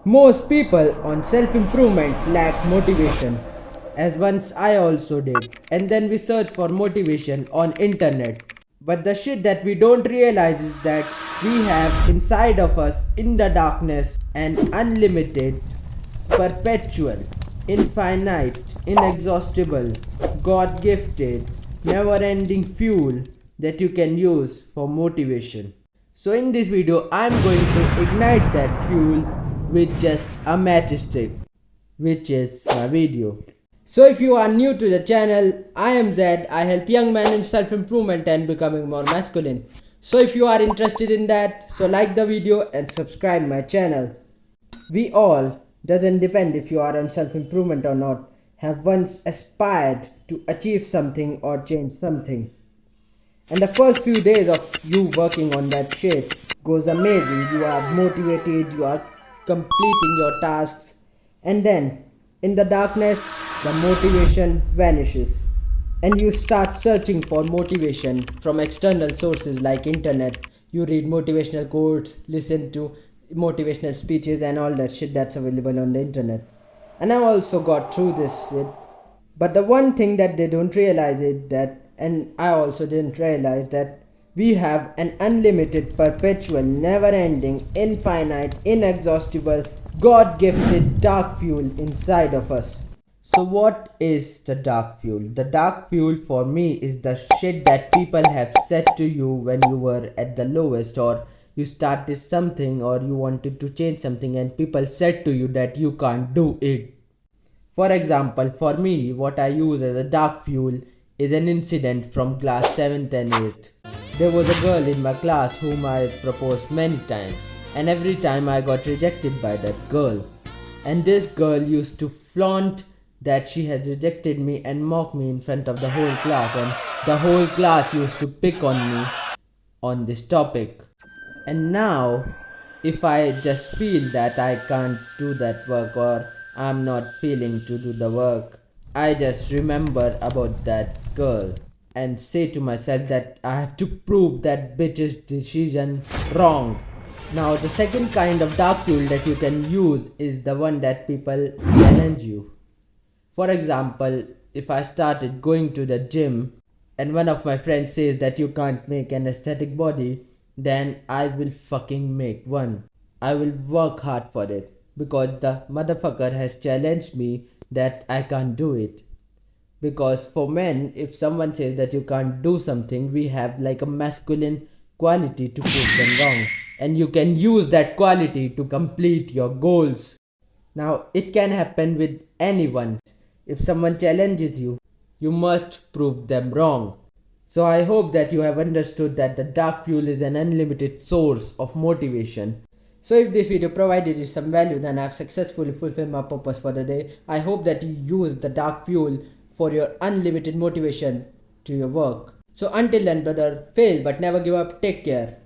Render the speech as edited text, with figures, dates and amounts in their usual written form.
Most people on self-improvement lack motivation, as once I also did, and then we search for motivation on internet. But the shit that we don't realize is that we have inside of us in the darkness an unlimited, perpetual, infinite, inexhaustible, God-gifted, never-ending fuel that you can use for motivation. So in this video, I'm going to ignite that fuel with just a matchstick, which is my video. So if you are new to the channel, I am Zed. I help young men in self-improvement and becoming more masculine. So if you are interested in that, so like the video and subscribe my channel. We all, doesn't depend if you are on self-improvement or not, have once aspired to achieve something or change something. And the first few days of you working on that shit goes amazing. You are motivated, you are completing your tasks, and then in the darkness, the motivation vanishes. And you start searching for motivation from external sources like internet. You read motivational quotes, listen to motivational speeches and all that shit that's available on the internet. And I also got through this shit. But the one thing that they don't realize is that, and I also didn't realize that, we have an unlimited, perpetual, never-ending, infinite, inexhaustible, God-gifted dark fuel inside of us. So what is the dark fuel? The dark fuel for me is the shit that people have said to you when you were at the lowest, or you started something or you wanted to change something and people said to you that you can't do it. For example, for me, what I use as a dark fuel is an incident from class 7th and 8th. There was a girl in my class whom I proposed many times, and every time I got rejected by that girl. And this girl used to flaunt that she had rejected me and mock me in front of the whole class, and the whole class used to pick on me on this topic. And now, if I just feel that I can't do that work or I'm not feeling to do the work, I just remember about that girl and say to myself that I have to prove that bitch's decision wrong. Now the second kind of dark fuel that you can use is the one that people challenge you. For example, if I started going to the gym and one of my friends says that you can't make an aesthetic body, then I will fucking make one. I will work hard for it because the motherfucker has challenged me that I can't do it. Because for men, if someone says that you can't do something, we have like a masculine quality to prove them wrong. And you can use that quality to complete your goals. Now, it can happen with anyone. If someone challenges you, you must prove them wrong. So I hope that you have understood that the dark fuel is an unlimited source of motivation. So if this video provided you some value, then I have successfully fulfilled my purpose for the day. I hope that you use the dark fuel for your unlimited motivation to your work. So until then, brother, fail but never give up. Take care.